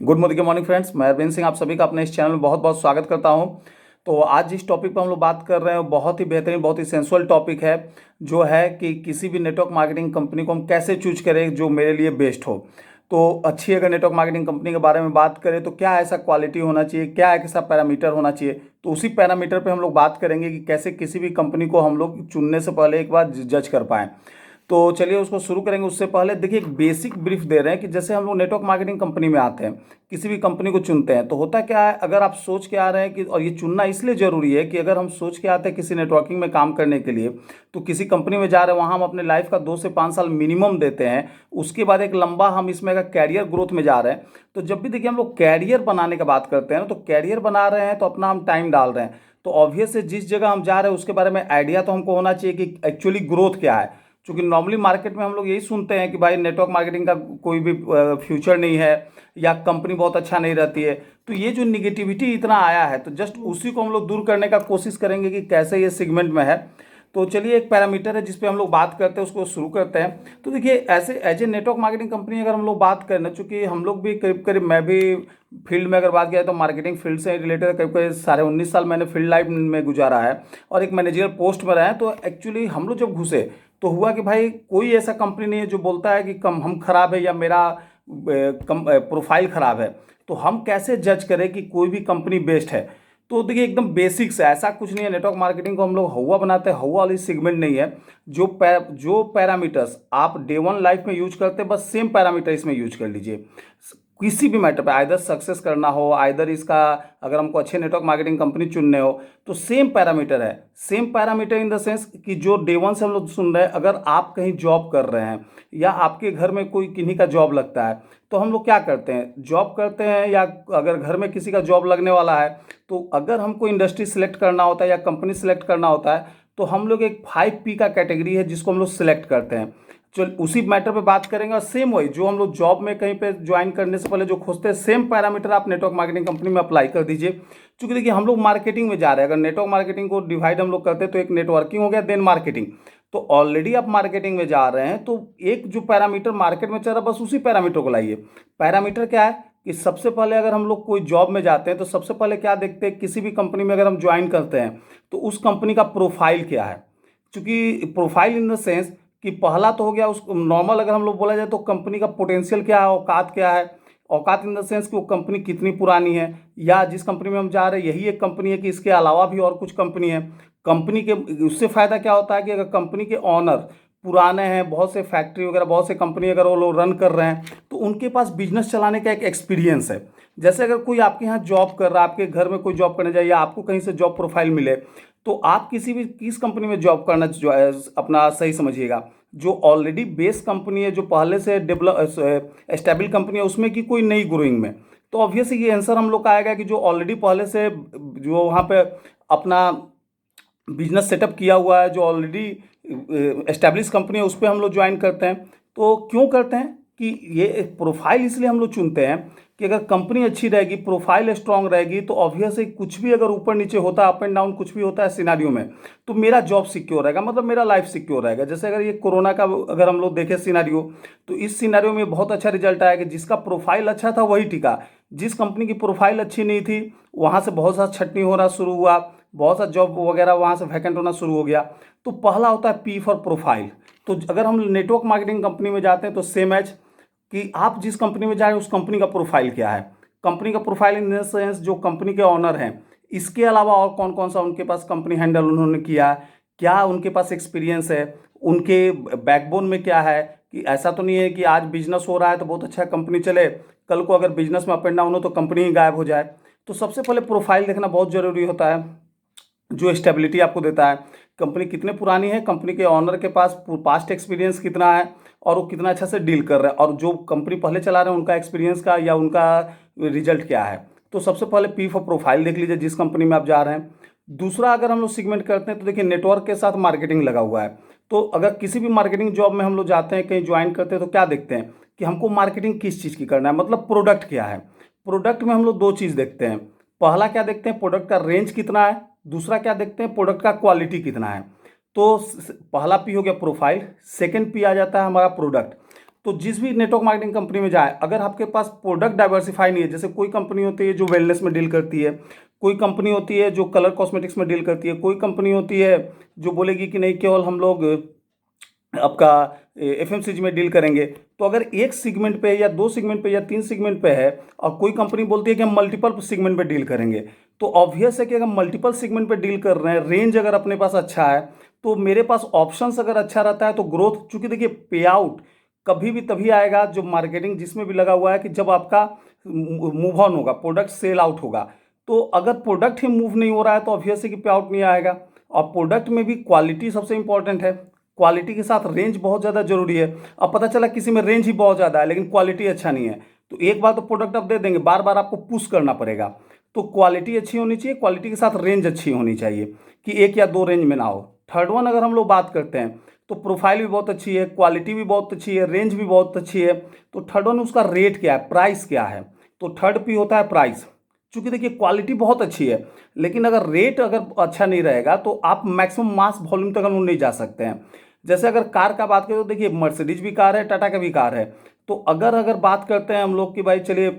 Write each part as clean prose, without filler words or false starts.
Good morning friends, मैं अरविंद सिंह आप सभी का अपने इस चैनल में बहुत बहुत स्वागत करता हूं। तो आज जिस टॉपिक पर हम लोग बात कर रहे हैं वो बहुत ही बेहतरीन, बहुत ही सेंसुअल टॉपिक है, जो है कि किसी भी नेटवर्क मार्केटिंग कंपनी को हम कैसे चूज करें जो मेरे लिए बेस्ट हो। तो अच्छी अगर नेटवर्क मार्केटिंग कंपनी के बारे में बात करें तो क्या ऐसा क्वालिटी होना चाहिए, क्या ऐसा पैरामीटर होना चाहिए, तो उसी पैरामीटर पे हम लोग बात करेंगे कि कैसे किसी भी कंपनी को हम लोग चुनने से पहले एक बार जज कर पाएँ। तो चलिए उसको शुरू करेंगे। उससे पहले देखिए एक बेसिक ब्रीफ दे रहे हैं कि जैसे हम लोग नेटवर्क मार्केटिंग कंपनी में आते हैं, किसी भी कंपनी को चुनते हैं, तो होता क्या है, अगर आप सोच के आ रहे हैं कि, और ये चुनना इसलिए ज़रूरी है कि अगर हम सोच के आते हैं किसी नेटवर्किंग में काम करने के लिए, तो किसी कंपनी में जा रहे हैं, वहाँ हम अपने लाइफ का 2 से 5 साल मिनिमम देते हैं। उसके बाद एक लंबा हम इसमें अगर कैरियर ग्रोथ में जा रहे हैं, तो जब भी देखिए हम लोग कैरियर बनाने की बात करते हैं ना, तो कैरियर बना रहे हैं तो अपना हम टाइम डाल रहे हैं, तो ऑब्वियस है जिस जगह हम जा रहे हैं उसके बारे में आइडिया तो हमको होना चाहिए कि एक्चुअली ग्रोथ क्या है। क्योंकि नॉर्मली मार्केट में हम लोग यही सुनते हैं कि भाई नेटवर्क मार्केटिंग का कोई भी फ्यूचर नहीं है, या कंपनी बहुत अच्छा नहीं रहती है। तो ये जो निगेटिविटी इतना आया है, तो जस्ट उसी को हम लोग दूर करने का कोशिश करेंगे कि कैसे ये सेगमेंट में है। तो चलिए एक पैरामीटर है जिस पे हम लोग बात करते हैं, उसको शुरू करते हैं। तो देखिए ऐसे as a network marketing company अगर हम लोग बात करें ना, चूँकि हम लोग भी करीब करीब, मैं भी फील्ड में अगर बात किया तो मार्केटिंग फील्ड से रिलेटेड करीब करीब 19.5 साल मैंने फील्ड लाइफ में गुजारा है, और एक मैनेजर पोस्ट में रहा है। तो एक्चुअली हम लोग जब घुसे तो हुआ कि भाई कोई ऐसा कंपनी नहीं है जो बोलता है कि कम हम खराब है या मेरा प्रोफाइल खराब है। तो हम कैसे जज करें कि कोई भी कंपनी बेस्ट है। तो देखिए एकदम बेसिक्स है, ऐसा कुछ नहीं है। नेटवर्क मार्केटिंग को हम लोग हवा बनाते हैं, हवा वाली सेगमेंट नहीं है। जो पैरामीटर्स आप डे वन लाइफ में यूज करते हैं, बस सेम पैरामीटर इसमें यूज कर लीजिए। किसी भी मैटर पे, आइदर सक्सेस करना हो, आइदर इसका अगर हमको अच्छे नेटवर्क मार्केटिंग कंपनी चुनने हो, तो सेम पैरामीटर है। Same parameter in the sense कि जो डे वन से हम लोग सुन रहे हैं, अगर आप कहीं जॉब कर रहे हैं या आपके घर में कोई किन्हीं का जॉब लगता है, तो हम लोग क्या करते हैं, जॉब करते हैं, या अगर घर में किसी का जॉब लगने वाला है, तो अगर हमको इंडस्ट्री सेलेक्ट करना होता है या कंपनी सेलेक्ट करना होता है, तो हम लोग एक 5P का कैटेगरी है जिसको हम लोग सिलेक्ट करते हैं। चल उसी मैटर पे बात करेंगे, और सेम वही जो हम लोग जॉब में कहीं पे ज्वाइन करने से पहले जो खोजते हैं, सेम पैरामीटर आप नेटवर्क मार्केटिंग कंपनी में अप्लाई कर दीजिए। क्योंकि देखिए हम लोग मार्केटिंग में जा रहे हैं, अगर नेटवर्क मार्केटिंग को डिवाइड हम लोग करते हैं तो एक नेटवर्किंग हो गया, देन मार्केटिंग। तो ऑलरेडी आप मार्केटिंग में जा रहे हैं, तो एक जो पैरामीटर मार्केट में चल रहा है, बस उसी पैरामीटर को लाइए। पैरामीटर क्या है कि सबसे पहले अगर हम लोग कोई जॉब में जाते हैं, तो सबसे पहले क्या देखते हैं, किसी भी कंपनी में अगर हम ज्वाइन करते हैं तो उस कंपनी का प्रोफाइल क्या है। क्योंकि प्रोफाइल इन द सेंस कि पहला तो हो गया उस नॉर्मल, अगर हम लोग बोला जाए तो कंपनी का पोटेंशियल क्या है, औकात क्या है। औकात इन द सेंस कि वो कंपनी कितनी पुरानी है, या जिस कंपनी में हम जा रहे हैं यही एक कंपनी है कि इसके अलावा भी और कुछ कंपनी है। कंपनी के उससे फ़ायदा क्या होता है कि अगर कंपनी के ऑनर पुराने हैं, बहुत से फैक्ट्री वगैरह, बहुत से कंपनी अगर वो लोग रन कर रहे हैं, तो उनके पास बिजनेस चलाने का एक एक्सपीरियंस है। जैसे अगर कोई आपके यहाँ जॉब कर रहा है, आपके घर में कोई जॉब करने जाए, या आपको कहीं से जॉब प्रोफाइल मिले, तो आप किस कंपनी में जॉब करना जो है अपना सही समझिएगा। जो ऑलरेडी बेस कंपनी है, जो पहले से डेवलप एस्टेबल कंपनी है, उसमें की कोई नई ग्रोइंग में, तो ऑब्वियसली ये आंसर हम लोग का आएगा कि जो ऑलरेडी पहले से जो वहाँ पे अपना बिजनेस सेटअप किया हुआ है, जो ऑलरेडी एस्टेब्लिश कंपनी है, उस पर हम लोग ज्वाइन करते हैं। तो क्यों करते हैं कि ये एक प्रोफाइल इसलिए हम लोग चुनते हैं कि अगर कंपनी अच्छी रहेगी, प्रोफाइल स्ट्रांग रहेगी, तो ऑब्वियसली कुछ भी अगर ऊपर नीचे होता है, अप एंड डाउन कुछ भी होता है सिनारियो में, तो मेरा जॉब सिक्योर रहेगा, मतलब मेरा लाइफ सिक्योर रहेगा। जैसे अगर ये कोरोना का अगर हम लोग देखें सिनारियो, तो इस सिनारियो में बहुत अच्छा रिजल्ट आया कि जिसका प्रोफाइल अच्छा था वही टिका। जिस कंपनी की प्रोफाइल अच्छी नहीं थी, वहाँ से बहुत सा छटनी होना शुरू हुआ, बहुत सा जॉब वगैरह वहाँ से वैकेंट होना शुरू हो गया। तो पहला होता है पी फॉर प्रोफाइल। तो अगर हम नेटवर्क मार्केटिंग कंपनी में जाते हैं तो सेम एज कि आप जिस कंपनी में जा रहे हैं उस कंपनी का प्रोफाइल क्या है। कंपनी का प्रोफाइल इन द सेंस जो कंपनी के ऑनर हैं, इसके अलावा और कौन कौन सा उनके पास कंपनी हैंडल उन्होंने किया, क्या उनके पास एक्सपीरियंस है, उनके बैकबोन में क्या है। कि ऐसा तो नहीं है कि आज बिजनेस हो रहा है तो बहुत अच्छा कंपनी चले, कल को अगर बिजनेस में अप एंड डाउन हो तो कंपनी ही गायब हो जाए। तो सबसे पहले प्रोफाइल देखना बहुत ज़रूरी होता है, जो स्टेबिलिटी आपको देता है। कंपनी कितने पुरानी है, कंपनी के ऑनर के पास पास्ट एक्सपीरियंस कितना है, और वो कितना अच्छा से डील कर रहे हैं, और जो कंपनी पहले चला रहे हैं उनका एक्सपीरियंस का या उनका रिजल्ट क्या है। तो सबसे पहले पी फॉर प्रोफाइल देख लीजिए जिस कंपनी में आप जा रहे हैं। दूसरा अगर हम लोग सेगमेंट करते हैं तो देखिए नेटवर्क के साथ मार्केटिंग लगा हुआ है। तो अगर किसी भी मार्केटिंग जॉब में हम लोग जाते हैं, कहीं ज्वाइन करते हैं, तो क्या देखते हैं कि हमको मार्केटिंग किस चीज़ की करना है, मतलब प्रोडक्ट क्या है। प्रोडक्ट में हम लोग दो चीज़ देखते हैं। पहला क्या देखते हैं, प्रोडक्ट का रेंज कितना है। दूसरा क्या देखते हैं, प्रोडक्ट का क्वालिटी कितना है। तो पहला पी हो गया प्रोफाइल, सेकंड पी आ जाता है हमारा प्रोडक्ट। तो जिस भी नेटवर्क मार्केटिंग कंपनी में जाए, अगर आपके पास प्रोडक्ट डाइवर्सिफाई नहीं है, जैसे कोई कंपनी होती है जो वेलनेस में डील करती है, कोई कंपनी होती है जो कलर कॉस्मेटिक्स में डील करती है, कोई कंपनी होती है जो बोलेगी कि नहीं केवल हम लोग आपका एफएमसीजी में डील करेंगे। तो अगर एक सेगमेंट पे या दो सेगमेंट पे या तीन सेगमेंट पे है और कोई कंपनी बोलती है कि हम मल्टीपल सेगमेंट पे डील करेंगे, तो ऑब्वियस है कि अगर मल्टीपल सेगमेंट पे डील कर रहे हैं, रेंज अगर अपने पास अच्छा है, तो मेरे पास ऑप्शंस अगर अच्छा रहता है तो ग्रोथ, चूंकि देखिए पे आउट कभी भी तभी आएगा जो मार्केटिंग जिसमें भी लगा हुआ है कि जब आपका मूव ऑन होगा, प्रोडक्ट सेल आउट होगा। तो अगर प्रोडक्ट ही मूव नहीं हो रहा है तो ऑब्वियस है कि पे आउट नहीं आएगा। और प्रोडक्ट में भी क्वालिटी सबसे इंपॉर्टेंट है, क्वालिटी के साथ रेंज बहुत ज़्यादा जरूरी है। अब पता चला किसी में रेंज ही बहुत ज़्यादा है लेकिन क्वालिटी अच्छा नहीं है, तो एक बार तो प्रोडक्ट आप दे देंगे, बार बार आपको पुश करना पड़ेगा। तो क्वालिटी अच्छी होनी चाहिए, क्वालिटी के साथ रेंज अच्छी होनी चाहिए कि एक या दो रेंज में ना हो। थर्ड वन अगर हम लोग बात करते हैं तो प्रोफाइल भी बहुत अच्छी है, क्वालिटी भी बहुत अच्छी है, रेंज भी बहुत अच्छी है। तो थर्ड वन उसका रेट क्या है, प्राइस क्या है। तो थर्ड पी होता है प्राइस। चूंकि देखिए क्वालिटी बहुत अच्छी है लेकिन अगर रेट अगर अच्छा नहीं रहेगा तो आप मैक्सिमम मास वॉल्यूम तक हम लोग नहीं जा सकते हैं। जैसे अगर कार का बात करें तो देखिए मर्सिडीज भी कार है, टाटा का भी कार है। तो अगर अगर बात करते हैं हम लोग कि भाई चलिए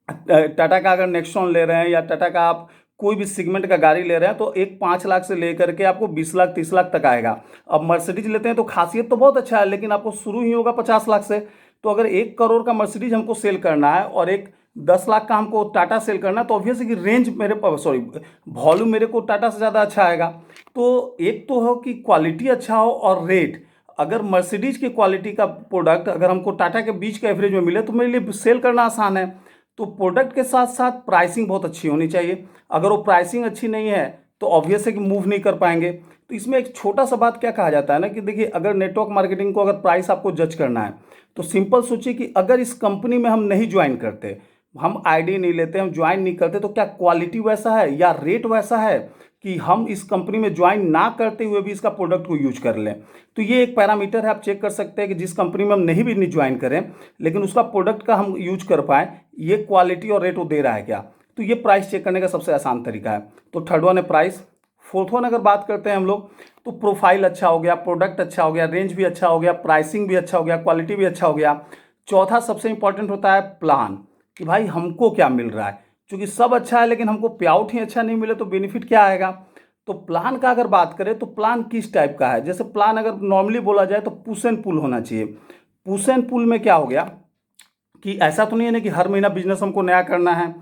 टाटा का अगर नेक्सॉन ले रहे हैं या टाटा का आप कोई भी सेगमेंट का गाड़ी ले रहे हैं तो एक 5 लाख से लेकर के आपको 20 लाख 30 लाख तक आएगा। अब मर्सिडीज लेते हैं तो खासियत तो बहुत अच्छा है लेकिन आपको शुरू ही होगा 50 लाख से। तो अगर 1 करोड़ का मर्सिडीज हमको सेल करना है और एक 10 लाख का हमको टाटा सेल करना है तो ऑब्वियस है कि रेंज मेरे सॉरी वॉल्यूम मेरे को टाटा से ज़्यादा अच्छा आएगा। तो एक तो हो कि क्वालिटी अच्छा हो और रेट, अगर मर्सिडीज की क्वालिटी का प्रोडक्ट अगर हमको टाटा के बीच का एवरेज में मिले तो मेरे लिए सेल करना आसान है। तो प्रोडक्ट के साथ साथ प्राइसिंग बहुत अच्छी होनी चाहिए। अगर वो प्राइसिंग अच्छी नहीं है तो ऑब्वियस है कि मूव नहीं कर पाएंगे। तो इसमें एक छोटा सा बात क्या कहा जाता है ना कि देखिए अगर नेटवर्क मार्केटिंग को अगर प्राइस आपको जज करना है तो सिंपल सोचिए कि अगर इस कंपनी में हम नहीं ज्वाइन करते, हम आईडी नहीं लेते, हम ज्वाइन नहीं करते, तो क्या क्वालिटी वैसा है या रेट वैसा है कि हम इस कंपनी में ज्वाइन ना करते हुए भी इसका प्रोडक्ट को यूज कर लें। तो ये एक पैरामीटर है, आप चेक कर सकते हैं कि जिस कंपनी में हम नहीं ज्वाइन करें लेकिन उसका प्रोडक्ट का हम यूज कर पाएँ, ये क्वालिटी और रेट वो दे रहा है क्या। तो ये प्राइस चेक करने का सबसे आसान तरीका है। तो थर्ड वन है प्राइस। फोर्थ वन अगर बात करते हैं हम लोग तो प्रोफाइल अच्छा हो गया, प्रोडक्ट अच्छा हो गया, रेंज भी अच्छा हो गया, प्राइसिंग भी अच्छा हो गया, क्वालिटी भी अच्छा हो गया। चौथा सबसे इंपॉर्टेंट होता है प्लान, कि भाई हमको क्या मिल रहा है। क्योंकि सब अच्छा है लेकिन हमको पे आउट ही अच्छा नहीं मिले तो बेनिफिट क्या आएगा। तो प्लान का अगर बात करें तो प्लान किस टाइप का है, जैसे प्लान अगर नॉर्मली बोला जाए तो पुश एंड पुल होना चाहिए। पुश एंड पुल में क्या हो गया कि ऐसा तो नहीं है ना कि हर महीना बिजनेस हमको नया करना है।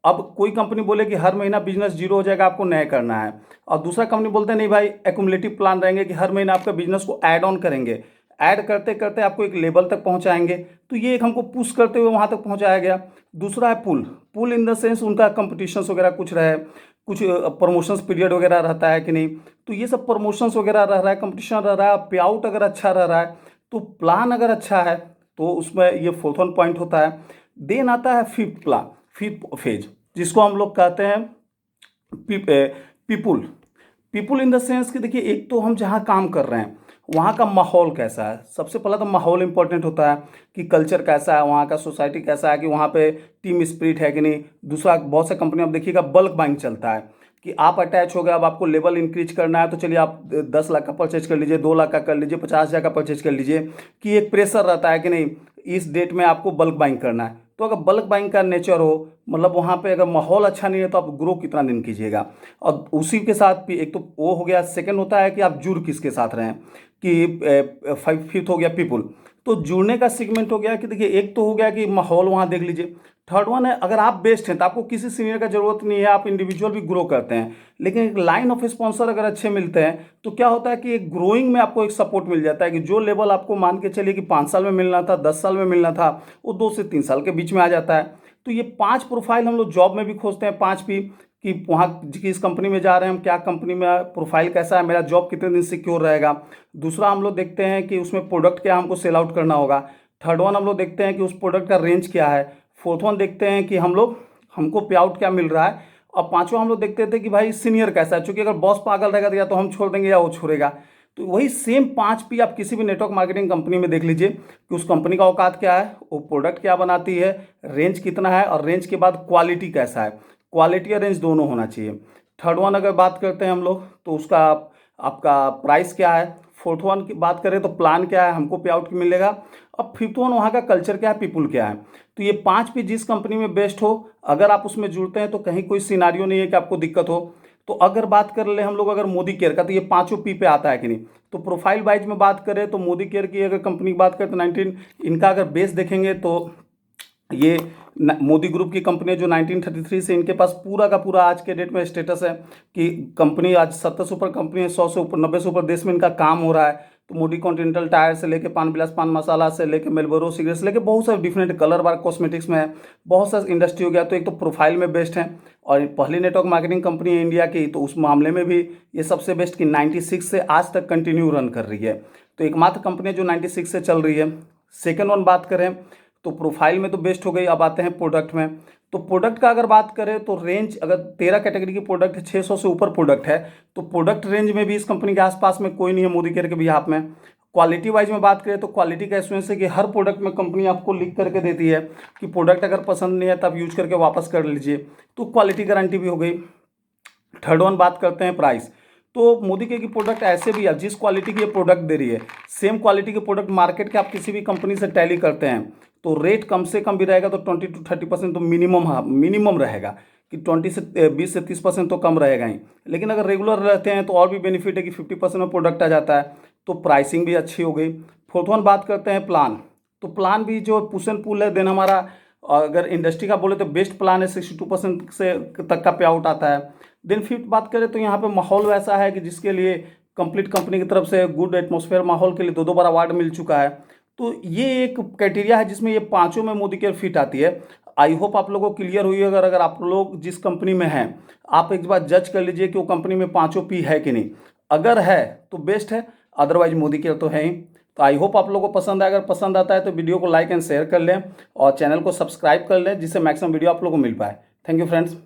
अब कोई कंपनी बोले कि हर महीना बिजनेस जीरो हो जाएगा, आपको नया करना है। और दूसरा कंपनी बोलते हैं नहीं भाई एक्युमुलेटिव प्लान रहेंगे कि हर महीना आपका बिजनेस को ऐड ऑन करेंगे, ऐड करते करते आपको एक लेवल तक पहुंचाएंगे। तो ये एक हमको पुश करते हुए वहां तक पहुंचाया गया। दूसरा है पुल। पुल इन द सेंस उनका कंपटीशंस वगैरह कुछ रहे, कुछ प्रमोशंस पीरियड वगैरह रहता है कि नहीं, तो ये सब प्रमोशंस वगैरह रह रहा है, कंपटीशन रह रहा है, पे आउट अगर अच्छा रह रहा है, तो प्लान अगर अच्छा है तो उसमें ये फोर्थ वन पॉइंट होता है। देन आता है फिफ्थ प्लान, फिफ्थ फेज, जिसको हम लोग कहते हैं people. People in the sense कि देखिए एक तो हम जहाँ काम कर रहे हैं वहाँ का माहौल कैसा है। सबसे पहला तो माहौल इंपॉर्टेंट होता है कि कल्चर कैसा है, वहाँ का सोसाइटी कैसा है, कि वहाँ पे टीम स्पिरिट है कि नहीं। दूसरा बहुत से कंपनी आप देखिएगा बल्क बाइंग चलता है कि आप अटैच हो गए, अब आपको लेवल इंक्रीज करना है तो चलिए आप 10 लाख का परचेज कर लीजिए, 2 लाख का कर लीजिए, 50,000 का परचेज कर लीजिए, कि एक प्रेशर रहता है कि नहीं इस डेट में आपको बल्क बाइंग करना है। तो अगर बल्क बाइंग का नेचर हो, मतलब वहाँ पे अगर माहौल अच्छा नहीं है तो आप ग्रो कितना दिन कीजिएगा। और उसी के साथ भी एक तो वो हो गया, सेकंड होता है कि आप जुड़ किसके साथ रहें, कि फिफ्थ हो गया पीपुल। तो जुड़ने का सेगमेंट हो गया कि देखिए एक तो हो गया कि माहौल वहाँ देख लीजिए। थर्ड वन है अगर आप बेस्ट हैं तो आपको किसी सीनियर का जरूरत नहीं है, आप इंडिविजुअल भी ग्रो करते हैं, लेकिन एक लाइन ऑफ स्पॉन्सर अगर अच्छे मिलते हैं तो क्या होता है कि एक ग्रोइंग में आपको एक सपोर्ट मिल जाता है कि जो लेवल आपको मान के चलिए कि 5 साल में मिलना था, 10 साल में मिलना था, वो 2 से 3 साल के बीच में आ जाता है। तो ये 5 प्रोफाइल हम लोग जॉब में भी खोजते हैं, 5 पी, कि वहाँ किस कंपनी में जा रहे हैं हम, क्या कंपनी में प्रोफाइल कैसा है, मेरा जॉब कितने दिन सिक्योर रहेगा। दूसरा हम लोग देखते हैं कि उसमें प्रोडक्ट क्या हमको सेल आउट करना होगा। थर्ड वन हम लोग देखते हैं कि उस प्रोडक्ट का रेंज क्या है। फोर्थ वन देखते हैं कि हमको पे आउट क्या मिल रहा है। और पांचवा हम लोग देखते थे कि भाई सीनियर कैसा है, चूंकि अगर बॉस पागल रहेगा तो या तो हम छोड़ देंगे या वो छोड़ेगा। तो वही सेम 5 पी आप किसी भी नेटवर्क मार्केटिंग कंपनी में देख लीजिए कि उस कंपनी का औकात क्या है, वो प्रोडक्ट क्या बनाती है, रेंज कितना है, और रेंज के बाद क्वालिटी कैसा है। क्वालिटी और रेंज दोनों होना चाहिए। थर्ड वन अगर बात करते हैं हम लोग तो उसका आपका प्राइस क्या है। फोर्थ वन की बात करें तो प्लान क्या है, हमको पे आउट मिलेगा। अब फिफ्थ वन वहाँ का कल्चर क्या है, पीपुल क्या है। तो ये 5 P जिस कंपनी में बेस्ट हो, अगर आप उसमें जुड़ते हैं तो कहीं कोई सिनारियो नहीं है कि आपको दिक्कत हो। तो अगर बात कर ले हम लोग अगर मोदी केयर का, तो ये 5 P पे आता है कि नहीं। तो प्रोफाइल वाइज में बात करें तो मोदी केयर की अगर कंपनी की बात करें तो 19 इनका अगर बेस देखेंगे तो ये मोदी ग्रुप की कंपनी है जो 1933 से इनके पास पूरा का पूरा आज के डेट में स्टेटस है कि कंपनी आज 70 से ऊपर कंपनी है, 100 से ऊपर 90 से ऊपर देश में इनका काम हो रहा है। तो मोदी कॉन्टिनेंटल टायर से लेके पान विलास पान मसाला से लेके मेलबोरो सिगरेट से लेके बहुत सारे डिफरेंट कलर बार कॉस्मेटिक्स में है, बहुत सारी इंडस्ट्री हो गया। तो एक तो प्रोफाइल में बेस्ट है और पहली नेटवर्क मार्केटिंग कंपनी है इंडिया की, तो उस मामले में भी ये सबसे बेस्ट कि 96 से आज तक कंटिन्यू रन कर रही है। तो एकमात्र कंपनी है जो 96 से चल रही है। सेकेंड वन बात करें तो प्रोफाइल में तो बेस्ट हो गई। अब आते हैं प्रोडक्ट में। तो प्रोडक्ट का अगर बात करें तो रेंज अगर 13 कैटेगरी की प्रोडक्ट है, 600 से ऊपर प्रोडक्ट है, तो प्रोडक्ट रेंज में भी इस कंपनी के आसपास में कोई नहीं है मोदी केयर के बिहाफ में। क्वालिटी वाइज में बात करें तो क्वालिटी का एश्योरेंस है कि हर प्रोडक्ट में कंपनी आपको लिख करके देती है कि प्रोडक्ट अगर पसंद नहीं है तो आप यूज करके वापस कर लीजिए, तो क्वालिटी गारंटी भी हो गई। थर्ड वन बात करते हैं प्राइस। तो मोदी केयर की प्रोडक्ट ऐसे भी है जिस क्वालिटी की ये प्रोडक्ट दे रही है, सेम क्वालिटी के प्रोडक्ट मार्केट के आप किसी भी कंपनी से टैली करते हैं तो रेट कम से कम भी रहेगा तो 20 to 30% तो मिनिमम, हाँ मिनिमम रहेगा कि 20 से 30% तो कम रहेगा ही। लेकिन अगर रेगुलर रहते हैं तो और भी बेनिफिट है कि 50% में प्रोडक्ट आ जाता है, तो प्राइसिंग भी अच्छी हो गई। फोर्थ वन बात करते हैं प्लान। तो प्लान भी जो पुश एंड पुल है देन हमारा, अगर इंडस्ट्री का बोले तो बेस्ट प्लान है, 62% से तक का पे आउट आता है। देन फिफ्थ बात करें तो यहाँ पे माहौल वैसा है कि जिसके लिए कंप्लीट कंपनी की तरफ से गुड एटमॉस्फेयर माहौल के लिए 2 बार अवार्ड मिल चुका है। तो ये एक क्राइटेरिया है जिसमें ये 5 में मोदी केयर फिट आती है। आई होप आप लोगों को क्लियर हुई। अगर अगर आप लोग जिस कंपनी में हैं आप एक बार जज कर लीजिए कि वो कंपनी में 5 P है कि नहीं। अगर है तो बेस्ट है, अदरवाइज मोदी केयर तो है ही। तो आई होप आप लोगों को पसंद आए। अगर पसंद आता है तो वीडियो को लाइक एंड शेयर कर लें और चैनल को सब्सक्राइब कर लें जिससे मैक्सिमम वीडियो आप लोगों को मिल पाए। Thank you friends.